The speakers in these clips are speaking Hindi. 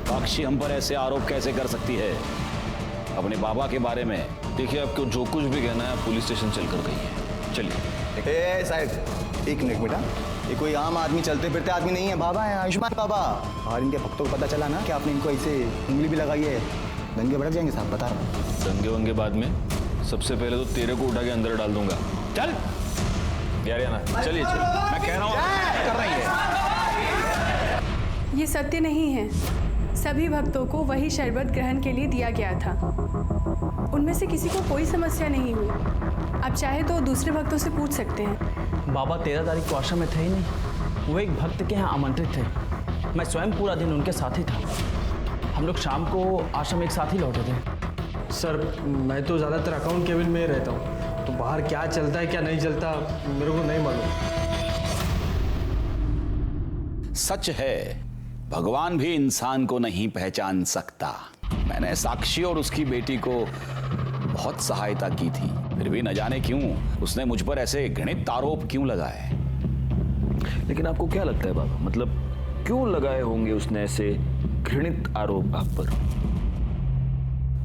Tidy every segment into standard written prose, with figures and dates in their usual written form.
साक्षी हम पर ऐसे आरोप कैसे कर सकती है अपने बाबा के बारे में? देखिए, आपको जो कुछ भी कहना है पुलिस स्टेशन चलकर कहिए। चलिए। साहब एक मिनट बेटा, ये कोई आम आदमी चलते फिरते आदमी नहीं है, बाबा है, आयुष्मान बाबा। और इनके भक्तों को पता चला ना कि आपने इनको ऐसे उंगली भी लगाई है, दंगे भड़क जाएंगे साहब, बता रहा हूँ। दंगे वंगे बाद में, सबसे पहले तो तेरे को उठा के अंदर डाल दूंगा। चल यार, ना चलिए चलिए, मैं कह रहा हूँ कर रही है। ये सत्य नहीं है। सभी भक्तों को वही शरबत ग्रहण के लिए दिया गया था। उनमें से किसी को कोई समस्या नहीं हुई। आप चाहे तो दूसरे भक्तों से पूछ सकते हैं। बाबा 13 तारीख को आश्रम में थे ही नहीं, वो एक भक्त के यहाँ आमंत्रित थे। मैं स्वयं पूरा दिन उनके साथ ही था। हम लोग शाम को आश्रम एक साथ ही लौटे थे। सर, मैं तो ज़्यादातर अकाउंट केबिन में ही रहता हूँ, तो बाहर क्या चलता है क्या नहीं चलता मेरे को नहीं मालूम। सच है, भगवान भी इंसान को नहीं पहचान सकता। मैंने साक्षी और उसकी बेटी को बहुत सहायता की थी, फिर भी न जाने क्यों उसने मुझ पर ऐसे घृणित आरोप क्यों लगाए। लेकिन आपको क्या लगता है बाबा, मतलब क्यों लगाए होंगे उसने ऐसे घृणित आरोप आप पर?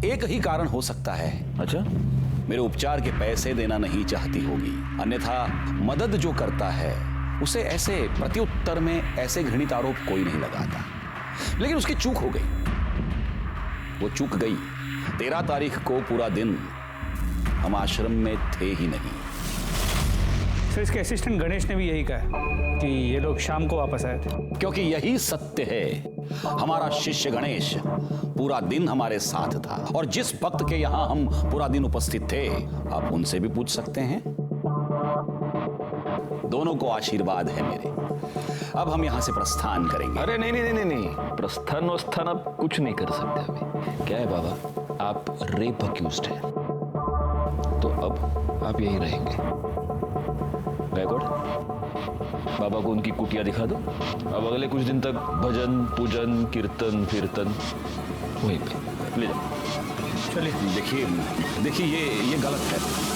एक ही कारण हो सकता है। अच्छा? मेरे उपचार के पैसे देना नहीं चाहती होगी, अन्यथा मदद जो करता है उसे ऐसे प्रत्युत्तर में ऐसे घृणित आरोप कोई नहीं लगाता। लेकिन उसकी चूक हो गई, वो चूक गई। 13 तारीख को पूरा दिन हम आश्रम में थे ही नहीं। सर, इसके असिस्टेंट गणेश ने भी यही कहा कि ये लोग शाम को वापस आए थे। क्योंकि यही सत्य है, हमारा शिष्य गणेश पूरा दिन हमारे साथ था, और जिस भक्त के यहां हम पूरा दिन उपस्थित थे, आप उनसे भी पूछ सकते हैं। दोनों को आशीर्वाद है मेरे। अब हम यहां से प्रस्थान करेंगे। अरे नहीं नहीं नहीं नहीं, प्रस्थान वस्थान आप कुछ नहीं कर सकते अभी। क्या है बाबा, आप रेप अक्यूज्ड हैं, तो अब आप यहीं रहेंगे। बैकवर्ड, बाबा को उनकी कुटिया दिखा दो। अब अगले कुछ दिन तक भजन पूजन कीर्तन कीर्तन वहीं पे ले जाओ। चलिए। देखिए ये गलत है।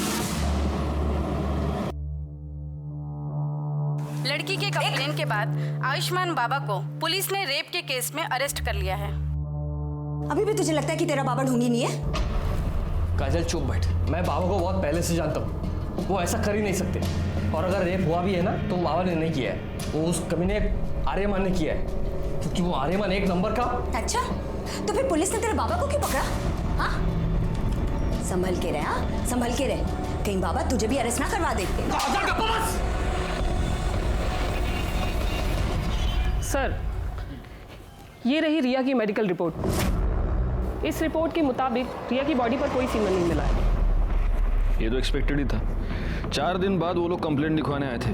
लड़की के कंप्लेन के बाद आयुष्मान बाबा को पुलिस ने रेप के केस में अरेस्ट कर लिया है। अभी भी तुझे लगता है कि तेरा बाबा ढोंगी नहीं है? काजल चुप बैठ, मैं बाबा को बहुत पहले से जानता हूँ, वो ऐसा कर ही नहीं सकते। और अगर रेप हुआ भी है ना तो बाबा ने नहीं किया है, वो उस कमीने आर्यमान ने किया है, क्योंकि वो आर्यमान एक नंबर का। अच्छा, तो फिर पुलिस ने तेरे बाबा को क्यों पकड़ा? हाँ, संभल के रहे, हाँ संभल के रहे, कहीं बाबा तुझे भी अरेस्ट ना करवा देते। सर, ये रही रिया की मेडिकल रिपोर्ट। इस रिपोर्ट के मुताबिक रिया की बॉडी पर कोई सीमन नहीं मिला है। ये तो एक्सपेक्टेड ही था। 4 दिन बाद वो लोग कंप्लेंट लिखवाने आए थे,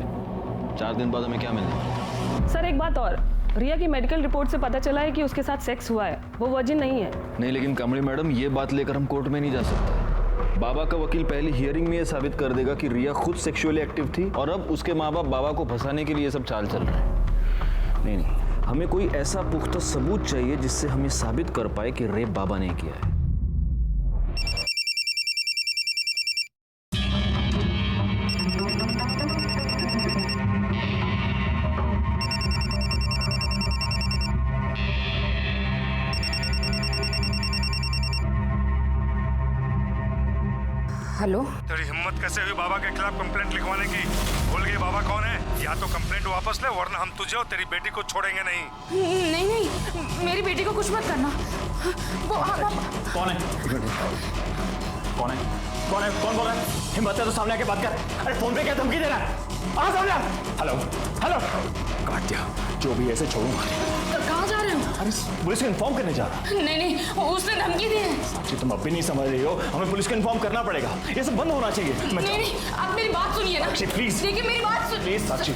4 दिन बाद हमें क्या मिलने? सर, एक बात और, रिया की मेडिकल रिपोर्ट से पता चला है कि उसके साथ सेक्स हुआ है, वो वर्जिन नहीं है। नहीं, लेकिन कमली मैडम, ये बात लेकर हम कोर्ट में नहीं जा सकते। बाबा का वकील पहली हियरिंग में ये साबित कर देगा कि रिया खुद सेक्सुअली एक्टिव थी और अब उसके माँ बाप बाबा को फंसाने के लिए सब चाल चल रहे हैं। नहीं, हमें कोई ऐसा पुख्ता सबूत चाहिए जिससे हम ये साबित कर पाए कि रेप बाबा ने किया है। हेलो, तेरी हिम्मत कैसे हुई बाबा के खिलाफ कंप्लेंट लिखवाने की? भूल गई बाबा कौन है? या तो कंप्लेंट वापस ले, वरना हम तुझे और तेरी बेटी को छोड़ेंगे नहीं। नहीं नहीं, मेरी बेटी को कुछ मत करना। वो कौन है? कौन है? कौन है? कौन बोल रहा है? हिम्मत है तो सामने आके बात कर। अरे फोन पे क्या धमकी दे रहा है? आ सामने। हेलो हेलो, काट दिया। जो भी ऐसे छोड़ूंगा। कहाँ जा रहे हो? अरे पुलिस को इन्फॉर्म करने जा रहा। नहीं नहीं, उसने धमकी दी है। साक्षी, तुम अब भी नहीं समझ रही हो, हमें पुलिस को इन्फॉर्म करना पड़ेगा, ये सब बंद होना चाहिए। नहीं नहीं, आप मेरी बात सुनिए ना। साक्षी प्लीज, देखिए मेरी बात सुनिए प्लीज साक्षी।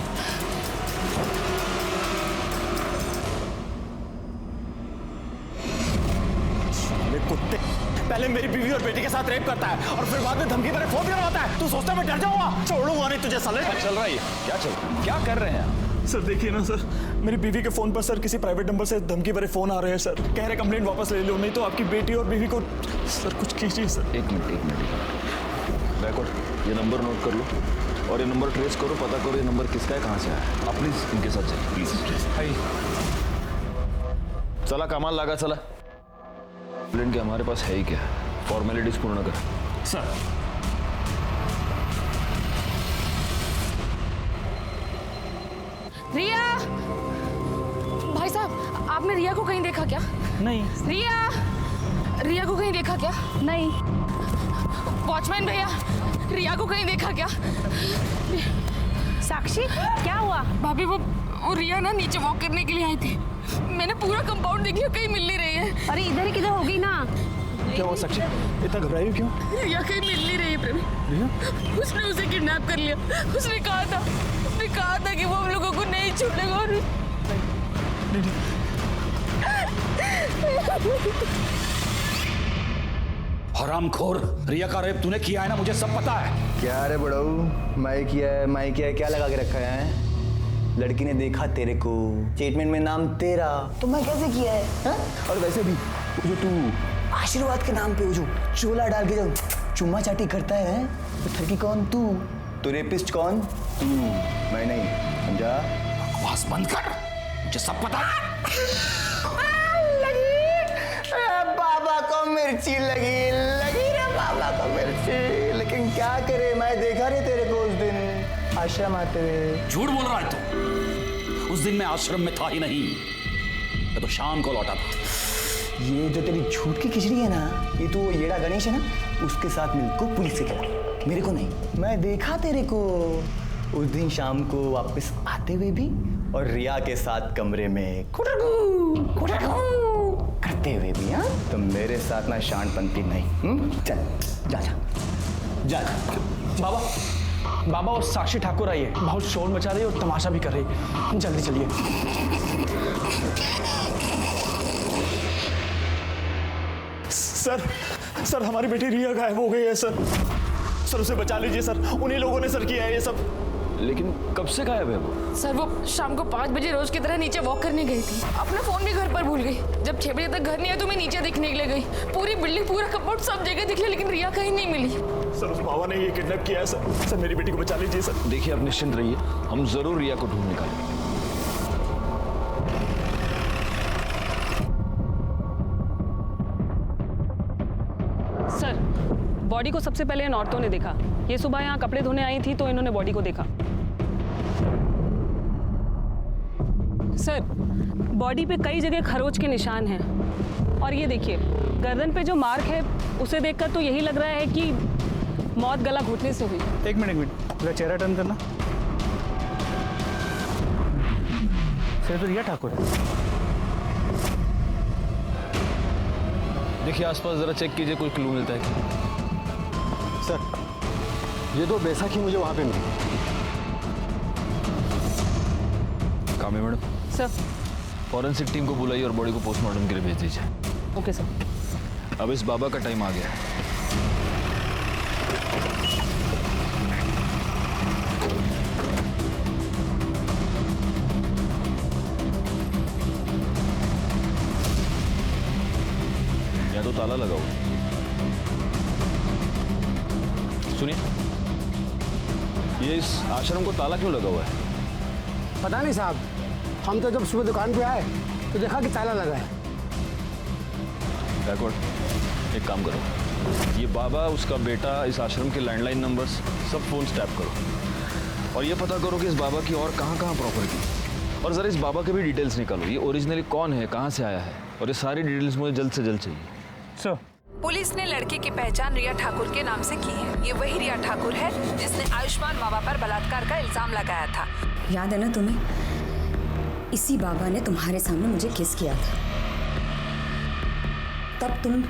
कुत्ते, पहले मेरी बीवी और बेटी के साथ रेप करता है और फिर बाद में धमकी भरे फोन करवाता है। तू सोचता मैं डर जाऊंगा? छोड़ूंगा नहीं तुझे साले। चल रहा है, क्या चल रहा है? क्या कर रहे हैं आप? सर देखिए ना सर, मेरी बीवी के फोन पर सर किसी प्राइवेट नंबर से धमकी भरे फोन आ रहे हैं सर। कह रहे कंप्लेंट वापस ले लो, नहीं तो आपकी बेटी और बीवी को। सर कुछ कीजिए सर। एक मिनट। बैकवर्ड, ये नंबर नोट कर लो और ये नंबर ट्रेस करो, पता करो ये नंबर किसका है, कहाँ से आया है। आप प्लीज इनके साथ चलिए, प्लीज। चला कमाल लगा, चला। प्लेन के हमारे पास है ही क्या, फॉर्मेलिटीज पूर्ण कर। सर रिया, भाई साहब आपने रिया को कहीं देखा क्या? नहीं। रिया को कहीं देखा क्या? नहीं। वॉचमैन भैया, रिया को कहीं देखा क्या? साक्षी, क्या हुआ? भाभी वो रिया ना नीचे वॉक करने के लिए आई थी। मैंने पूरा कंपाउंड देख लिया, कहीं मिल नहीं रही है। अरे इधर ही किधर होगी ना। क्या हुआ साक्षी, इतना घबराई क्यों? रिया कहीं मिल नहीं रही है प्रेमी। उसने उसे किडनैप कर लिया। उसने कहा था कि वो हम लोगों को नहीं छोड़ेगा। और हरामखोर, रिया का रेप तूने किया है ना, मुझे सब पता है। क्या रे बड़ऊ, मैं किया है, क्या लगा के रखा है? लड़की ने देखा तेरे को, स्टेटमेंट में नाम तेरा, तो मैं कैसे किया है हा? और वैसे भी जो तू आशीर्वाद के नाम पे वो जो चोला डाल के जो चुम्मा चाटी करता है, तो ठगी कौन तू? तो रेपिस्ट कौन? तू, मैं नहीं, समझा? बकवास बंद कर, मुझे सब पता है। बाबा को मिर्ची लगी रे बाबा को मिर्ची। लेकिन क्या करे, मैं देखा रे तेरे को उस दिन आश्रम आते हुए। झूठ बोल रहा है तू। उस दिन मैं आश्रम में था ही नहीं, मैं तो शाम को लौटा था। ये जो तेरी झूठ की खिचड़ी है ना, ये तो येड़ा गणेश है ना, उसके साथ मिलको पुलिस से खिला, मेरे को नहीं। मैं देखा तेरे को उस दिन शाम को वापस आते हुए भी, और रिया के साथ कमरे में करते हुए भी। हाँ, तो मेरे साथ ना शानपंती नहीं। चल जा जा जा। बाबा वो साक्षी ठाकुर आई है, बहुत शोर मचा रही है और तमाशा भी कर रही है, जल्दी चलिए। सर हमारी बेटी रिया गायब हो गई है सर उसे बचा लीजिए सर, उन्हीं लोगों ने सर किया है ये सब। लेकिन कब से गायब है वो? सर वो शाम को 5 बजे रोज की तरह नीचे वॉक करने गई थी। अपना फोन भी घर पर भूल गई। जब 6 बजे तक घर नहीं आया तो मैं नीचे देखने के लिए गई। पूरी बिल्डिंग, पूरा कंपाउंड, सब जगह देख लिया, लेकिन रिया कहीं नहीं मिली। सर उस बाबा ने ये किडनैप किया है सर मेरी बेटी को बचा लीजिए सर। देखिए आप निश्चिंत रहिए, हम जरूर रिया को ढूंढ निकालेंगे। सर बॉडी को सबसे पहले इन औरतों ने देखा। ये सुबह यहाँ कपड़े धोने आई थी तो इन्होंने बॉडी को देखा। सर बॉडी पे कई जगह खरोच के निशान हैं, और ये देखिए गर्दन पे जो मार्क है उसे देखकर तो यही लग रहा है कि मौत गला घोटने से हुई। एक मिनट, पूरा चेहरा टर्न करना। सर तो रिया ठाकुर है। देखिए आसपास जरा चेक कीजिए, कोई क्लू मिलता है क्या? सर ये तो बैसाखी मुझे वहां पे मिली। कामे मैडम, सर फॉरेंसिक टीम को बुलाइए और बॉडी को पोस्टमार्टम के लिए भेज दीजिए। Okay sir. अब इस बाबा का टाइम आ गया है। या तो ताला लगाओ। सुनिए, ये इस आश्रम को ताला क्यों लगा हुआ है? पता नहीं साहब, हम तो जब सुबह दुकान पे आए तो देखा कि ताला लगा है। बैकवर्ड, एक काम करो, ये बाबा, उसका बेटा, इस आश्रम के लैंडलाइन नंबर्स सब फोन टैप करो और ये पता करो कि इस बाबा की और कहाँ प्रॉपर्टी, और जरा इस बाबा के भी डिटेल्स निकालो। ये ओरिजिनली कौन है, कहाँ से आया है, और ये सारी डिटेल्स मुझे जल्द से जल्द चाहिए। सर पुलिस ने लड़के की पहचान रिया ठाकुर के नाम से की है। ये वही रिया ठाकुर है जिसने आयुष्मान बाबा पर बलात्कार का इल्जाम लगाया था। याद है ना तुम्हें? इसी बाबा ने तुम्हारे सामने मुझे किस किया था। तब तुम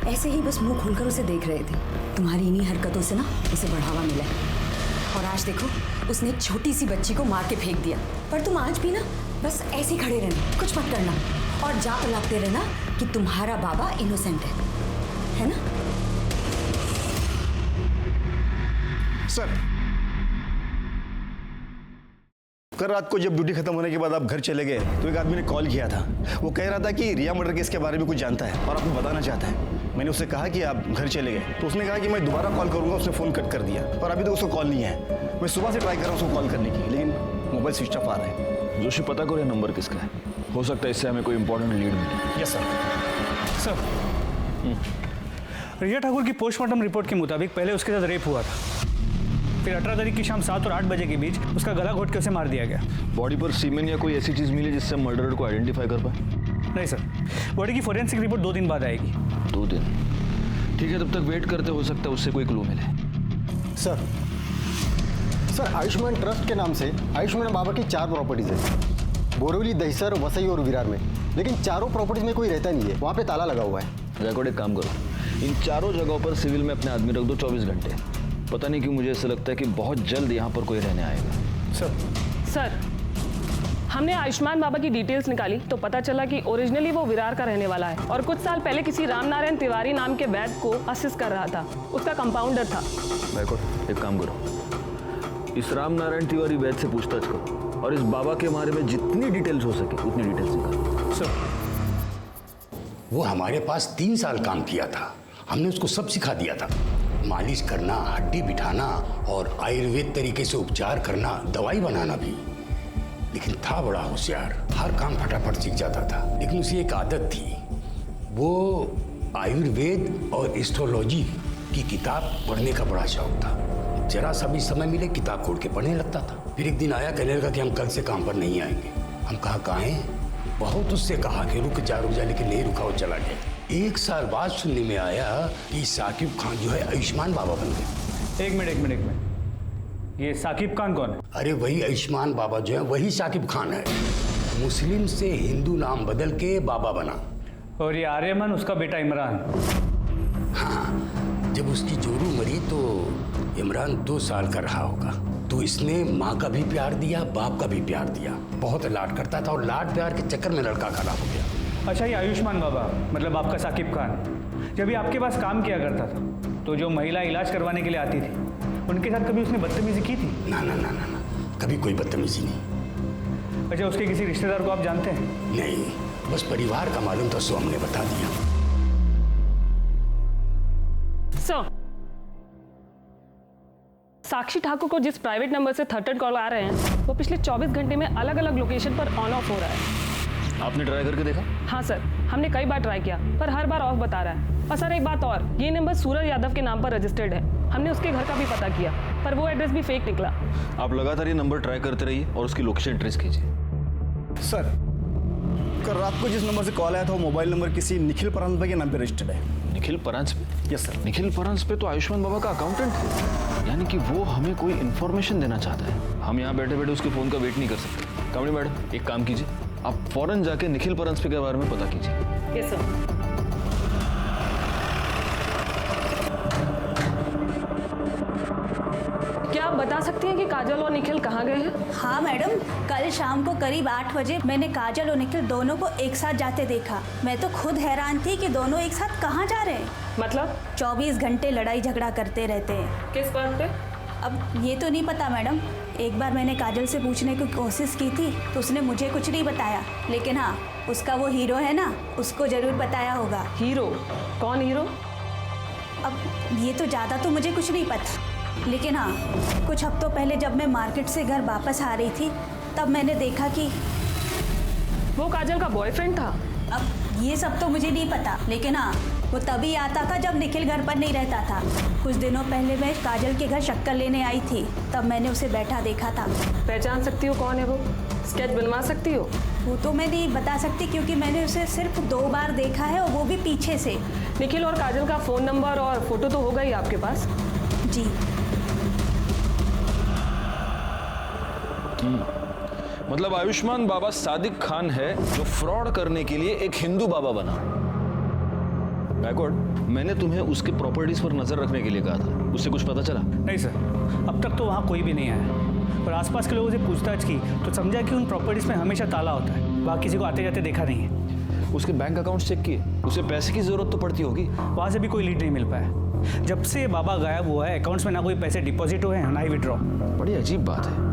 ऐसे ही बस मुंह खोलकर उसे देख रहे थे। तुम्हारी इन्हीं हरकतों से ना उसे बढ़ावा मिला, और आज देखो उसने एक छोटी सी बच्ची को मार के फेंक दिया। पर तुम आज भी ना बस ऐसे ही खड़े रहना, कुछ मत करना, और जाप लगते रहना कि तुम्हारा बाबा इनोसेंट है ना? सर कल रात को जब ड्यूटी खत्म होने के बाद आप घर चले गए तो एक आदमी ने कॉल किया था। वो कह रहा था कि रिया मर्डर केस के बारे में कुछ जानता है और आपको बताना चाहता है। मैंने उससे कहा कि आप घर चले गए तो उसने कहा कि मैं दोबारा कॉल करूंगा। उसने फ़ोन कट कर दिया और अभी तक उसको कॉल नहीं है। मैं सुबह से ट्राई कर रहा हूँ उसको कॉल करने की, लेकिन मोबाइल स्विच ऑफ आ रहा है। जोशी, पता करो ये नंबर किसका है। हो सकता है इससे हमें कोई इंपॉर्टेंट लीड मिले। Yes sir. सर, रिया ठाकुर की पोस्टमार्टम रिपोर्ट के मुताबिक पहले उसके साथ रेप हुआ था, फिर 18 तारीख की शाम 7 और 8 बजे के बीच उसका गला घोट के उसे मार दिया गया। बॉडी पर सीमेन या कोई ऐसी चीज मिली जिससे मर्डरर को आइडेंटिफाई कर पाए? नहीं सर, बॉडी की फोरेंसिक रिपोर्ट 2 दिन बाद आएगी। 2 दिन? ठीक है, तब तक वेट करते, हो सकता है उससे कोई क्लू मिले। सर आयुष्मान ट्रस्ट के नाम से आयुष्मान बाबा की 4 प्रॉपर्टीज है, बोरीवली, दहिसर, वसई और विरार में, लेकिन चारों प्रॉपर्टीज में कोई रहता नहीं है, वहाँ पे ताला लगा हुआ है। गायकवाड़, एक काम करो, इन चारों जगहों पर सिविल में अपने आदमी रख दो 24 घंटे। पता नहीं क्यों मुझे ऐसा लगता है कि बहुत जल्द यहाँ पर कोई रहने आएगा। सर, हमने आयुष्मान बाबा की डिटेल्स निकाली तो पता चला कि ओरिजिनली वो विरार का रहने वाला है और कुछ साल पहले किसी रामनारायण तिवारी नाम के वैद्य को असिस्ट कर रहा था, उसका कंपाउंडर था। गायकवाड़, एक काम करो, इस रामनारायण तिवारी वैद्य से पूछताछ करो और इस बाबा के बारे में जितनी डिटेल्स हो सके उतनी डिटेल्स निकालो। सर, वो हमारे पास 3 साल काम किया था, हमने उसको सब सिखा दिया था, मालिश करना, हड्डी बिठाना और आयुर्वेद तरीके से उपचार करना, दवाई बनाना भी। लेकिन था बड़ा होशियार, हर काम फटाफट सीख जाता था। लेकिन उसे एक आदत थी, वो आयुर्वेद और एस्ट्रोलॉजी की किताब पढ़ने का बड़ा शौक था। जरा सा भी समय मिले किताब खोल के पढ़ने लगता था। फिर एक दिन आया, कहने लगा कि हम कल से काम पर नहीं आएंगे। हम कहा कहाँ हैं? बहुत उससे कहा कि रुक जा, लेकिन नहीं रुका, वो चला गया। 1 साल बाद सुनने में आया कि साकिब खान जो है आयुष्मान बाबा बन गए। एक मिनट, ये साकिब खान कौन है? अरे वही आयुष्मान बाबा जो है, वही साकिब खान है। मुस्लिम से हिंदू नाम बदल के बाबा बना। और ये आर्यमन उसका बेटा इमरान। हाँ, जब उसकी जोरू मरी तो इमरान 2 साल का रहा होगा, तो इसने माँ का भी प्यार दिया, बाप का भी प्यार दिया। बहुत लाड करता था और लाड प्यार के चक्कर में लड़का खराब हो गया। अच्छा, ये आयुष्मान बाबा मतलब आपका साकिब खान, जब ये आपके पास काम किया करता था तो जो महिला इलाज करवाने के लिए आती थी उनके साथ कभी उसने बदतमीजी की थी? ना, कभी कोई बदतमीजी नहीं। अच्छा, उसके किसी रिश्तेदार को आप जानते हैं? नहीं, बस परिवार का मालूम था, सो हमने बता दिया। साक्षी ठाकुर को जिस प्राइवेट नंबर से थर्ड कॉल आ रहे हैं वो पिछले 24 घंटे में अलग अलग लोकेशन पर ऑन ऑफ हो रहा है। आपने ट्राई करके देखा? हाँ सर, हमने कई बार ट्राई किया पर हर बार ऑफ बता रहा है। और सर एक बात और, ये नंबर सूरज यादव के नाम पर रजिस्टर्ड है। हमने उसके घर का भी पता किया पर वो एड्रेस भी फेक निकला। आप लगातार ये नंबर ट्राई करते रहिए और उसकी लोकेशन ट्रेस कीजिए। सर, कल रात को जिस नंबर से कॉल आया था वो मोबाइल नंबर किसी निखिल परांजपे के नाम पे रजिस्टर्ड है। निखिल परांजपे? Yes sir. निखिल परांजपे तो आयुष्मान बाबा का अकाउंटेंट है, यानी कि वो हमें कोई इन्फॉर्मेशन देना चाहता है। हम यहाँ बैठे बैठे उसके फोन का वेट नहीं कर सकते। कामड़ी मैडम, एक काम कीजिए, आप फौरन जाके निखिल परांजपे के बारे में पता कीजिए। Yes sir. क्या आप बता सकती हैं कि काजल और निखिल कहाँ गए हैं? हाँ मैडम, कल शाम को करीब 8 बजे मैंने काजल और निखिल दोनों को एक साथ जाते देखा। मैं तो खुद हैरान थी कि दोनों एक साथ कहाँ जा रहे हैं। मतलब 24 घंटे लड़ाई झगड़ा करते रहते हैं। किस बात पे? अब ये तो नहीं पता मैडम। एक बार मैंने काजल से पूछने की कोशिश की थी तो उसने मुझे कुछ नहीं बताया, लेकिन हाँ, उसका वो हीरो है ना, उसको जरूर बताया होगा। हीरो? कौन हीरो? अब ये तो ज़्यादा तो मुझे कुछ नहीं पता, लेकिन हाँ, कुछ हफ्तों पहले जब मैं मार्केट से घर वापस आ रही थी तब मैंने देखा कि वो काजल का बॉयफ्रेंड था। अब ये सब तो मुझे नहीं पता, लेकिन हाँ, वो तभी आता था जब निखिल घर पर नहीं रहता था। कुछ दिनों पहले मैं काजल के घर शक्कर लेने आई थी, तब मैंने उसे बैठा देखा था। पहचान सकती हो कौन है वो? स्केच बनवा सकती हो? वो तो मैं नहीं बता सकती क्योंकि मैंने उसे सिर्फ 2 बार देखा है और वो भी पीछे से। निखिल और काजल का फ़ोन नंबर और फोटो तो होगा ही आपके पास? जी। मतलब आयुष्मान बाबा सादिक खान है जो फ्रॉड करने के लिए एक हिंदू बाबा बना। गायकवाड़, मैंने तुम्हें उसके प्रॉपर्टीज पर नजर रखने के लिए कहा था, उससे कुछ पता चला? नहीं सर, अब तक तो वहाँ कोई भी नहीं आया। पर आसपास के लोगों से पूछताछ की तो समझा कि उन प्रॉपर्टीज में हमेशा ताला होता है। वहाँ किसी को आते जाते देखा नहीं है। उसके बैंक अकाउंट चेक किए? उसे पैसे की जरूरत तो पड़ती होगी। वहाँ से भी कोई लीड नहीं मिल पाया। जब से बाबा गायब हुआ है अकाउंट्स में ना कोई पैसे डिपॉजिट हुए हैं ना ही विड्रॉ। बड़ी अजीब बात है।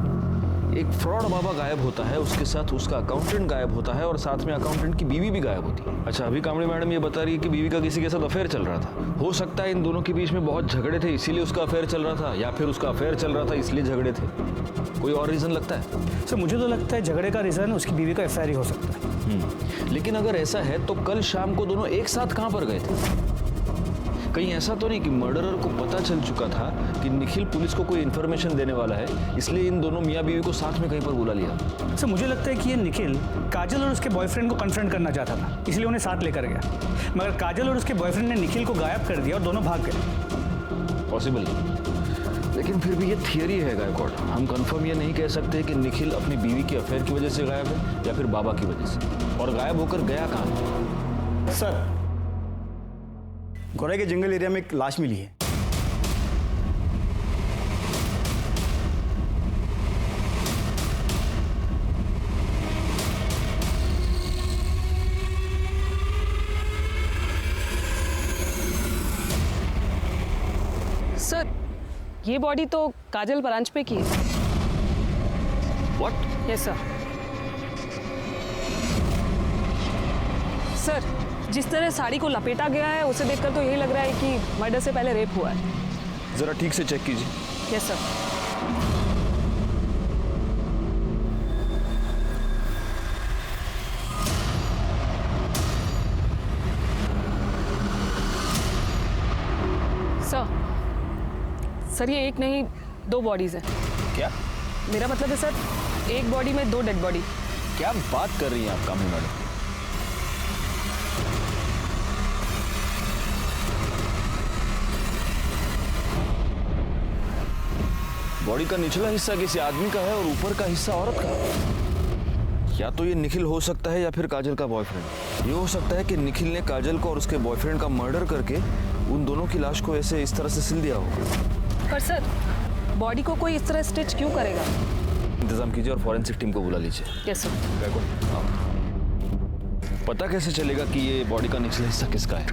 एक फ्रॉड बाबा गायब होता है, उसके साथ उसका अकाउंटेंट गायब होता है और साथ में अकाउंटेंट की बीवी भी गायब होती है। अच्छा, अभी कामड़ी मैडम ये बता रही है कि बीवी का किसी के साथ अफेयर चल रहा था। हो सकता है इन दोनों के बीच में बहुत झगड़े थे इसीलिए उसका अफेयर चल रहा था, या फिर उसका अफेयर चल रहा था इसलिए झगड़े थे। कोई और रीजन लगता है? सर मुझे तो लगता है झगड़े का रीजन उसकी बीवी का एफआईआर ही हो सकता है। लेकिन अगर ऐसा है तो कल शाम को दोनों एक साथ कहां पर गए थे? कहीं ऐसा तो नहीं कि मर्डरर को पता चल चुका था कि निखिल पुलिस को कोई इन्फॉर्मेशन देने वाला है, इसलिए इन दोनों मियाँ बीवी को साथ में कहीं पर बुला लिया? सर मुझे लगता है कि ये निखिल काजल और उसके बॉयफ्रेंड को कन्फ्रंट करना चाहता था, इसलिए उन्हें साथ लेकर गया। मगर काजल और उसके बॉयफ्रेंड ने निखिल को गायब कर दिया और दोनों भाग गए। पॉसिबल, लेकिन फिर भी ये थियरी है गायकवाड़। हम कंफर्म ये नहीं कह सकते कि निखिल अपनी बीवी के अफेयर की वजह से गायब है या फिर बाबा की वजह से। और गायब होकर गया कहाँ? सर, गोरे के जंगल एरिया में एक लाश मिली है। सर, ये बॉडी तो काजल ब्रांच पे की है। व्हाट? Yes sir. सर, जिस तरह साड़ी को लपेटा गया है उसे देखकर तो यही लग रहा है कि मर्डर से पहले रेप हुआ है। जरा ठीक से चेक कीजिए। Yes sir. सर, ये एक नहीं 2 बॉडीज हैं। क्या? मेरा मतलब है सर, एक बॉडी में 2 डेड बॉडी। क्या बात कर रही हैं आप कामड़ी मैडम? बॉडी का निचला हिस्सा किसी आदमी का है और ऊपर का हिस्सा औरत का। या तो ये निखिल हो सकता है या फिर काजल का बॉयफ्रेंड। ये हो सकता है कि निखिल ने काजल को और उसके बॉयफ्रेंड का मर्डर करके उन दोनों की लाश को ऐसे इस तरह से सिल दिया होगा। पर सर, बॉडी को कोई इस तरह स्टिच क्यों करेगा? इंतजाम कीजिए और फॉरेंसिक टीम को बुला लीजिए। Yes sir. पता कैसे चलेगा कि ये बॉडी का निचला हिस्सा किसका है?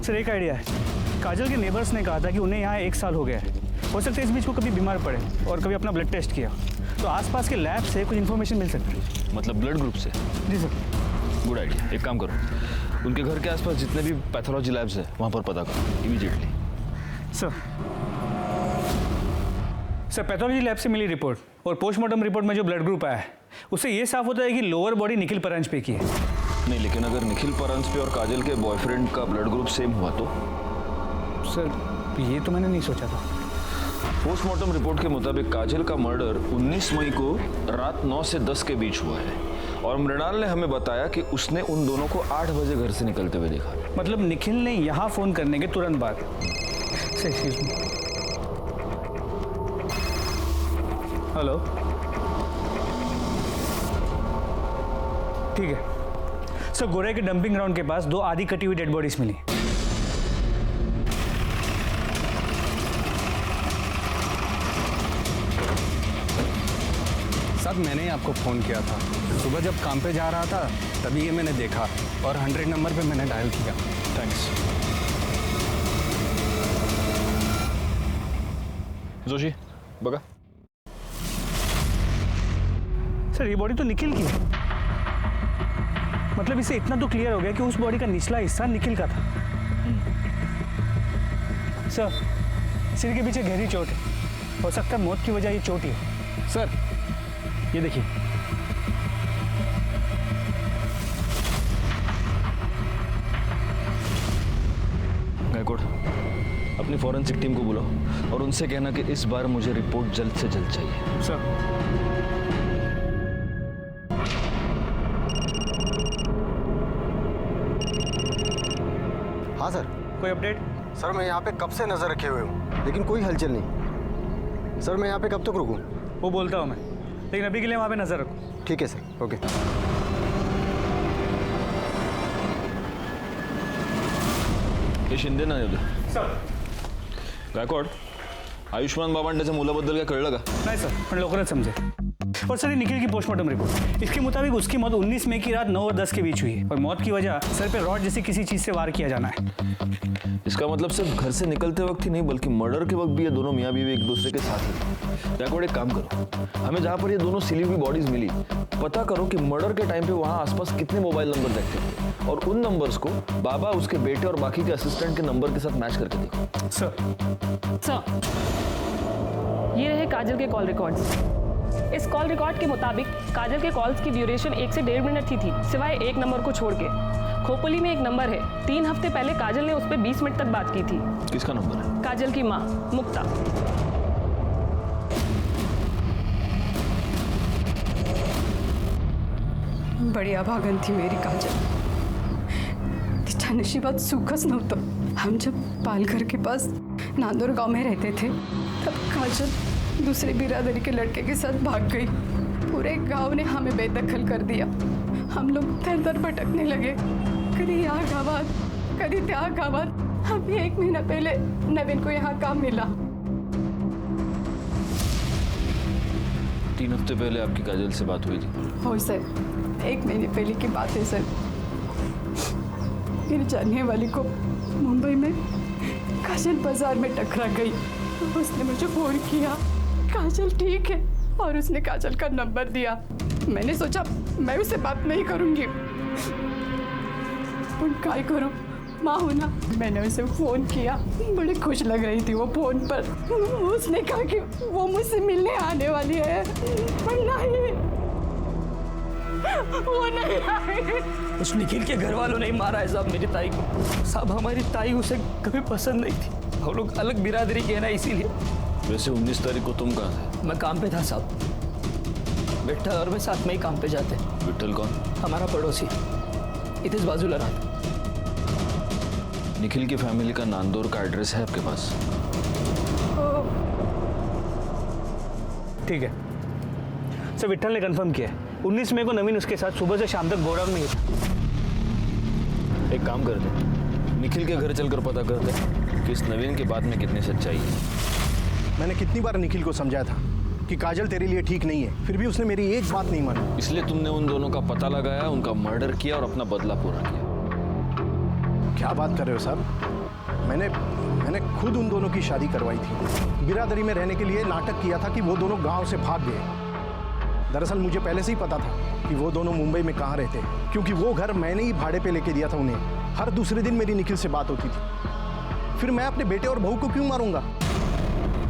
सर एक आइडिया है। काजल के नेबर्स ने कहा था कि उन्हें यहाँ 1 साल हो गया है। हो सकता है इस बीच को कभी बीमार पड़े और कभी अपना ब्लड टेस्ट किया, तो आसपास के लैब से कुछ इन्फॉर्मेशन मिल सकती है। मतलब ब्लड ग्रुप से? जी सर। Good idea. एक काम करो, उनके घर के आसपास जितने भी पैथोलॉजी लैब्स हैं वहाँ पर पता करो इमीडिएटली। सर, पैथोलॉजी लैब से मिली रिपोर्ट और पोस्टमार्टम रिपोर्ट में जो ब्लड ग्रुप आया है उससे ये साफ होता है कि लोअर बॉडी निखिल परांज पे की है। नहीं, लेकिन अगर निखिल परांजपे और काजल के बॉयफ्रेंड का ब्लड ग्रुप सेम हुआ तो? सर ये तो मैंने नहीं सोचा था। पोस्टमार्टम रिपोर्ट के मुताबिक काजल का मर्डर 19 मई को रात 9 से 10 के बीच हुआ है और मृणाल ने हमें बताया कि उसने उन दोनों को 8 बजे घर से निकलते हुए देखा। मतलब निखिल ने यहाँ फोन करने के तुरंत बाद। हेलो, ठीक है सर। गोरे के डंपिंग ग्राउंड के पास 2 आधी कटी हुई डेड बॉडीज मिली। साहब, मैंने ही आपको फ़ोन किया था। सुबह जब काम पे जा रहा था तभी ये मैंने देखा और 100 नंबर पे मैंने डायल किया। थैंक्स। जोशी, बगा। सर ये बॉडी तो निखिल की है। मतलब इससे इतना तो क्लियर हो गया कि उस बॉडी का निचला हिस्सा निखिल का था। सर, सिर के पीछे गहरी चोट है। हो सकता है मौत की वजह ये चोट ही है। सर ये देखिए। गायकवाड़, अपनी फॉरेंसिक टीम को बुलाओ और उनसे कहना कि इस बार मुझे रिपोर्ट जल्द से जल्द चाहिए। सर। हाँ सर। कोई अपडेट? सर मैं यहाँ पे कब से नजर रखे हुए हूँ लेकिन कोई हलचल नहीं। सर मैं यहाँ पे कब तक रुकूँ? वो बोलता हूँ मैं, लेकिन अभी के लिए वहाँ पे नजर रखो। ठीक है सर, ओके। हे शिंदे ना येऊ सर। गायकवाड, आयुष्मान बाबांड्याच्या मुलाबद्दल काय कळलं का? नाही सर, पण लवकरच समजेल. और सर ये निखिल की पोस्टमार्टम रिपोर्ट, इसके मुताबिक उसकी मौत 19 मई की रात 9 और 10 के बीच हुई है और मौत की वजह सर पे रॉड जैसी किसी चीज से वार किया जाना है। इसका मतलब सिर्फ घर से निकलते वक्त ही नहीं बल्कि मर्डर के वक्त भी ये दोनों मियाँ बीवी एक दूसरे के साथ ही। बैकवर्ड एक काम करो, हमें जहाँ पर ये दोनों सिली हुई बॉडीज मिली पता करो कि मर्डर के टाइम पे वहाँ आसपास कितने मोबाइल नंबर एक्टिव थे और उन नंबर्स को बाबा, उसके बेटे और बाकी के असिस्टेंट के नंबर के साथ मैच करके देखो। सर ये रहे काजल के कॉल रिकॉर्ड्स। इस कॉल रिकॉर्ड के मुताबिक काजल के कॉल्स की ड्यूरेशन 1 से 1.5 मिनट की थी, सिवाय एक नंबर को छोड़ के। खोपोली में एक नंबर है, 3 हफ्ते पहले काजल ने उस पर 20 मिनट तक बात की थी। किसका नंबर है? काजल की माँ मुक्ता। बड़ी अभागन थी मेरी काजल, तिच्या नशिबात सुखच नव्हतं। हम जब पालघर के पास नांदोर गांव में रहते थे तब काजल दूसरे बिरादरी के लड़के के साथ भाग गई। पूरे गांव ने हमें बेदखल कर दिया। हम लोग दर दर भटकने लगे, कभी या गावात कभी त्या गावात। अभी 1 महीना पहले नवीन को यहाँ काम मिला। 3 हफ्ते पहले आपकी काजल से बात हुई थी? हो सर, 1 महीने पहले की बात है सर। मेरी जानने वाली को मुंबई में काजल बाजार में टकरा गई। उसने मुझे फोन किया, काजल ठीक है, और उसने काजल का नंबर दिया। मैंने सोचा मैं उससे बात नहीं करूंगी, पर क्या करूं, माँ हूं ना। मैंने उसे फोन किया, बड़ी खुश लग रही थी वो फोन पर। उसने कहा कि वो मुझसे मिलने आने वाली है, पर नहीं, वो नहीं आई। उस निखिल के घर वालों ने मारा है साहब मेरी ताई को। साहब हमारी ताई उसे कभी पसंद नहीं थी, हम लोग अलग बिरादरी के हैं ना, इसीलिए। वैसे 19 तारीख को तुम कहाँ थे? मैं काम पे था साहब, विट्ठल और मैं साथ में ही काम पे जाते। विट्ठल कौन? हमारा पड़ोसी, इधर बाजूला रहा। निखिल की फैमिली का नांदौर का एड्रेस है आपके पास? ठीक है सर, विट्ठल ने कंफर्म किया है 19 मई को नवीन उसके साथ सुबह से शाम तक गोडाउन में ही था। एक काम करते, निखिल के घर चलकर पता करते कि इस नवीन की बात में कितनी सच्चाई है। मैंने कितनी बार निखिल को समझाया था कि काजल तेरे लिए ठीक नहीं है, फिर भी उसने मेरी एक बात नहीं मानी। इसलिए तुमने उन दोनों का पता लगाया, उनका मर्डर किया और अपना बदला पूरा किया। क्या बात कर रहे हो साहब? मैंने खुद उन दोनों की शादी करवाई थी। बिरादरी में रहने के लिए नाटक किया था कि वो दोनों गांव से भाग गए। दरअसल मुझे पहले से ही पता था कि वो दोनों मुंबई में कहाँ रहते हैं, क्योंकि वो घर मैंने ही भाड़े पे लेके दिया था उन्हें। हर दूसरे दिन मेरी निखिल से बात होती थी। फिर मैं अपने बेटे और बहू को क्यों मारूंगा?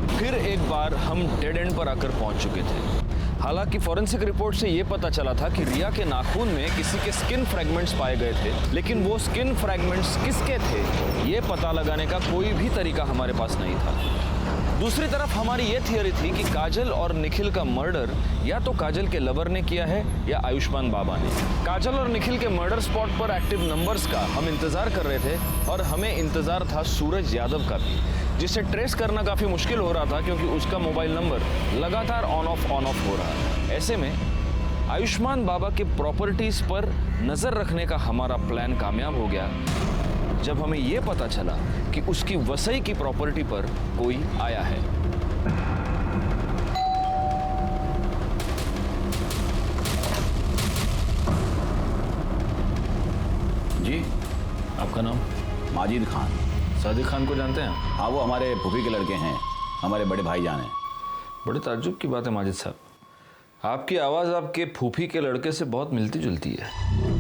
फिर एक बार हम डेड एंड पर आकर पहुंच चुके थे। हालांकि फॉरेंसिक रिपोर्ट से यह पता चला था कि रिया के नाखून में किसी के स्किन फ्रैगमेंट्स पाए गए थे, लेकिन वो स्किन फ्रैगमेंट्स किसके थे ये पता लगाने का कोई भी तरीका हमारे पास नहीं था। दूसरी तरफ हमारी ये थियरी थी कि काजल और निखिल का मर्डर या तो काजल के लवर ने किया है या आयुष्मान बाबा ने। काजल और निखिल के मर्डर स्पॉट पर एक्टिव नंबर्स का हम इंतजार कर रहे थे और हमें इंतजार था सूरज यादव का भी, जिसे ट्रेस करना काफी मुश्किल हो रहा था क्योंकि उसका मोबाइल नंबर लगातार ऑन ऑफ हो रहा है। ऐसे में आयुष्मान बाबा के प्रॉपर्टीज पर नजर रखने का हमारा प्लान कामयाब हो गया जब हमें यह पता चला कि उसकी वसई की प्रॉपर्टी पर कोई आया है। जी, आपका नाम? माजिद खान। सादिक खान को जानते हैं? हाँ, वो हमारे फूफी के लड़के हैं, हमारे बड़े भाईजान हैं। बड़े ताज्जुब की बात है माजिद साहब, आपकी आवाज़ आपके फूफी के लड़के से बहुत मिलती जुलती है।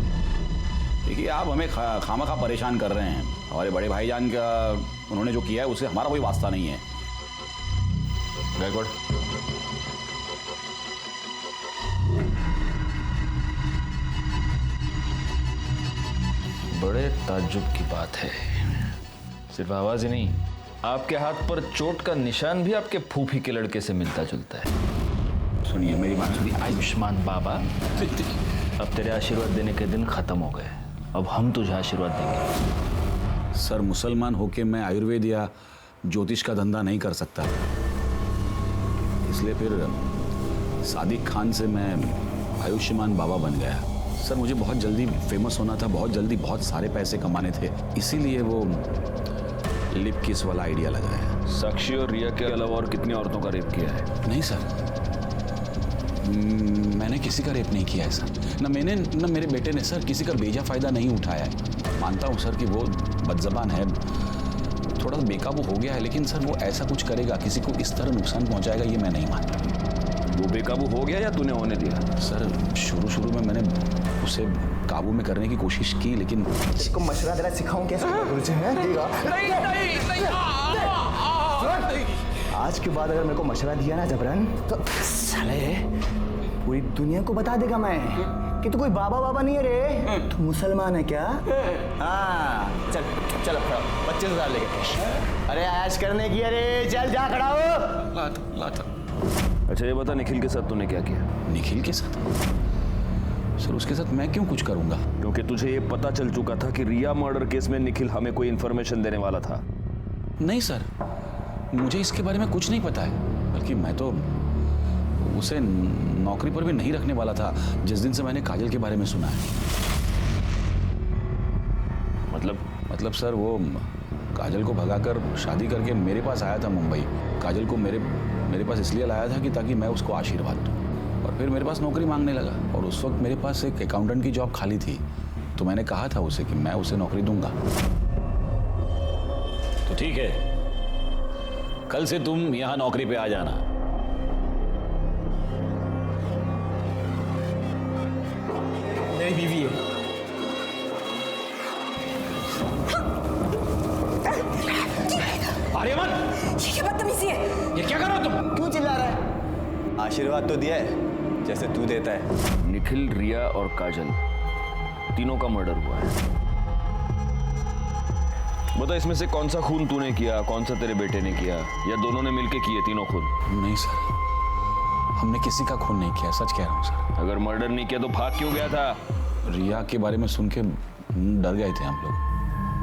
देखिए, आप हमें खामखा परेशान कर रहे हैं। हमारे बड़े भाईजान का उन्होंने जो किया है उससे हमारा कोई वास्ता नहीं है। गायकवाड़, बड़े ताज्जुब की बात है। सिर्फ आवाज ही नहीं, आपके हाथ पर चोट का निशान भी आपके फूफी के लड़के से मिलता जुलता है। सुनिए मेरी बात सुनिए। आयुष्मान बाबा, अब तेरे आशीर्वाद देने के दिन खत्म हो गए, अब हम तुझे आशीर्वाद देंगे। सर, मुसलमान होके मैं आयुर्वेद या ज्योतिष का धंधा नहीं कर सकता, इसलिए फिर सादिक खान से मैं आयुष्मान बाबा बन गया। सर, मुझे बहुत जल्दी फेमस होना था, बहुत जल्दी बहुत सारे पैसे कमाने थे, इसीलिए वो लिप किस वाला आइडिया लगाया। साक्षी और रिया के अलावा और कितनी औरतों का रेप किया है? नहीं सर, मैंने किसी का रेप नहीं किया है सर। न मैंने न मेरे बेटे ने सर किसी का बेजा फायदा नहीं उठाया है। मानता हूँ सर कि वो बदजबान है, थोड़ा बेकाबू हो गया है, लेकिन सर वो ऐसा कुछ करेगा, किसी को इस तरह नुकसान पहुंचाएगा, ये मैं नहीं मानता। वो बेकाबू हो गया या तूने होने दिया? सर शुरू में मैंने उसे काबू में करने की कोशिश की, लेकिन इसको मशवरा देना सिखाऊं कैसे? आज के बाद अगर मेरे को मशवरा दिया ना जबरन, तो साले पूरी दुनिया को बता देगा मैं कि तू कोई बाबा नहीं है रे, तू मुसलमान है क्या? हाँ चल चल 25,000 लेके। अरे ऐश करने की, अरे चल जा खड़ा हो। लाता। अच्छा ये बता, निखिल के साथ तूने क्या किया? निखिल के साथ? सर उसके साथ मैं क्यों कुछ करूंगा? क्योंकि तुझे ये पता चल चुका था कि रिया मर्डर केस में निखिल हमें कोई इन्फॉर्मेशन देने वाला था। नहीं सर, मुझे इसके बारे में कुछ नहीं पता है, बल्कि मैं तो उसे नौकरी पर भी नहीं रखने वाला था जिस दिन से मैंने काजल के बारे में सुना है। मतलब सर वो काजल को भगाकर शादी करके मेरे पास आया था मुंबई। काजल को मेरे पास इसलिए लाया था कि ताकि मैं उसको आशीर्वाद दूं, और फिर मेरे पास नौकरी मांगने लगा, और उस वक्त मेरे पास एक अकाउंटेंट की जॉब खाली थी, तो मैंने कहा था उसे कि मैं उसे नौकरी दूंगा। तो ठीक है, कल से तुम यहां नौकरी पे आ जाना। मेरी बीवी है। आर्यमन, ये क्या बदतमीजी है? ये क्या कर रहे हो तुम? क्यों चिल्ला रहा है? आशीर्वाद तो दिया है जैसे तू देता है। निखिल, रिया और काजल तीनों का मर्डर हुआ है। बता इसमें से कौन सा खून तूने किया, कौन सा तेरे बेटे ने किया, या दोनों ने मिलके किए तीनों खून? नहीं सर, हमने किसी का खून नहीं किया, सच कह रहा हूँ सर। अगर मर्डर नहीं किया तो भाग क्यों गया था? रिया के बारे में सुन के डर गए थे हम लोग।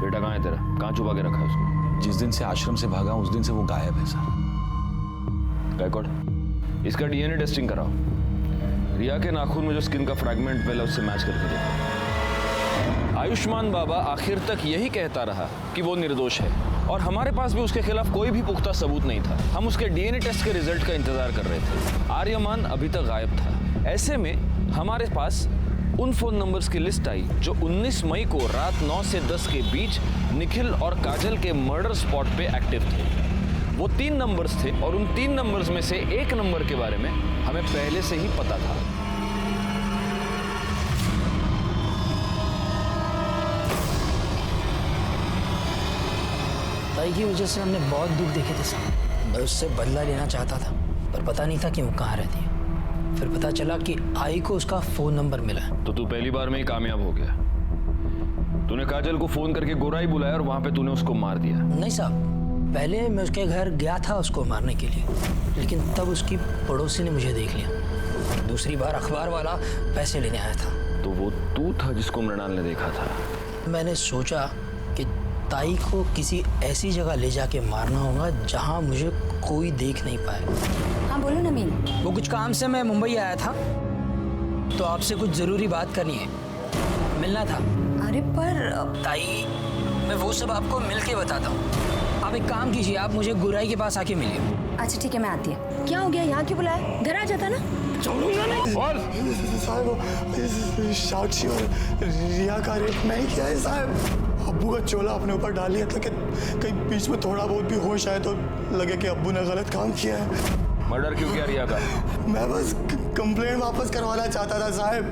बेटा कहाँ है तेरा? कहाँ छुपा के रखा है उसको? जिस दिन से आश्रम से भागा उस दिन से वो गायब है सर। गायकवाड़, इसका डीएनए टेस्टिंग कराओ। रिया के नाखून में जो स्किन का फ्रैगमेंट मिला उससे मैच करके देखो। आयुष्मान बाबा आखिर तक यही कहता रहा कि वो निर्दोष है, और हमारे पास भी उसके खिलाफ कोई भी पुख्ता सबूत नहीं था। हम उसके डीएनए टेस्ट के रिजल्ट का इंतजार कर रहे थे। आर्यमान अभी तक गायब था। ऐसे में हमारे पास उन फोन नंबर्स की लिस्ट आई जो 19 मई को रात 9 से 10 के बीच निखिल और काजल के मर्डर स्पॉट पे एक्टिव थे। वो 3 नंबर्स थे, और उन 3 नंबर्स में से एक नंबर के बारे में हमें पहले से ही पता था। ताई की वजह से हमने बहुत दुख देखे थे साहब। मैं उससे बदला लेना चाहता था, पर पता नहीं था कि वो कहाँ रहती है। फिर पता चला कि आई को उसका फोन नंबर मिला है। तो तू पहली बार में ही कामयाब हो गया। तूने काजल को फोन करके गोराई बुलाया और वहां पे तूने उसको मार दिया। नहीं साहब, पहले मैं उसके घर गया था उसको मारने के लिए, लेकिन तब उसकी पड़ोसी ने मुझे देख लिया। दूसरी बार अखबार वाला पैसे लेने आया था। तो वो तू था जिसको मृणाल ने देखा था? मैंने सोचा कि ताई को किसी ऐसी जगह ले जाके मारना होगा जहां मुझे कोई देख नहीं पाए। हाँ बोलो नमीन। वो कुछ काम से मैं मुंबई आया था, तो आपसे कुछ जरूरी बात करनी है, मिलना था। अरे पर ताई, मैं वो सब आपको मिल के बताता हूँ। आप एक काम कीजिए, आप मुझे गुराई के पास आके मिलिए। अच्छा ठीक है, मैं आती है। क्या हो गया, यहाँ क्यों बुलाया? घर आ जाता ना। छोड़ूंगा नहीं। साहब, साक्षी और रिया का रेप नहीं किया है साहब। अब्बू का चोला अपने ऊपर डाल लिया था कि कहीं बीच में थोड़ा बहुत भी होश आए तो लगे कि अब्बू ने गलत काम किया है। मर्डर क्यों किया रिया का? मैं बस कंप्लेंट वापस करवाना चाहता था साहब,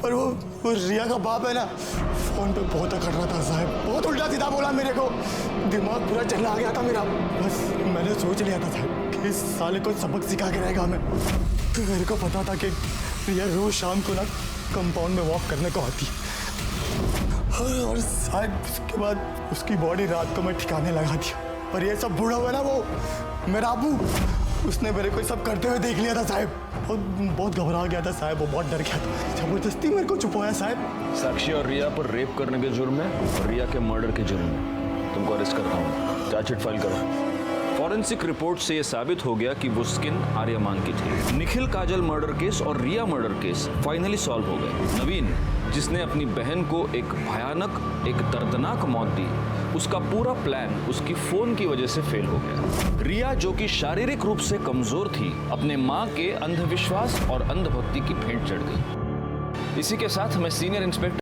पर वो रिया का बाप है ना, फोन पे बहुत अकड़ रहा था साहब, बहुत उल्टा सीधा बोला मेरे को, दिमाग पूरा चलना आ गया था मेरा। बस मैंने सोच लिया था साहब कि इस साले को सबक सिखा के रहेगा मैं। तो मेरे को पता था कि रिया रोज शाम को ना कंपाउंड में वॉक करने को आती, और साहब उसके बाद उसकी बॉडी रात को मैं ठिकाने लगा दिया। पर ये सब बूढ़ा हुआ ना वो मेरा अबू, उसने मेरे को सब करते हुए देख लिया था साहब, बहुत घबरा गया था साहब, वो बहुत डर गया था, जबरदस्ती मेरे को छुपाया साहब। साक्षी और रिया पर रेप करने के जुर्म में और रिया के मर्डर के जुर्म में तुमको अरेस्ट करता हूँ। चार्जशीट फाइल करो। फॉरेंसिक रिपोर्ट से यह साबित हो गया कि वो स्किन आर्यमान की थी। निखिल काजल मर्डर केस और रिया मर्डर केस फाइनली सॉल्व हो गए। नवीन, जिसने अपनी बहन को एक भयानक, एक दर्दनाक मौत दी, उसका पूरा प्लान उसकी फोन की वजह से फेल हो गया। रिया, जो कि शारीरिक रूप से कमजोर थी, अपने मां के अंधविश्वास और अंधभक्ति की भेंट चढ़ गई। इसी के साथ मैं सीनियर इंस्पेक्टर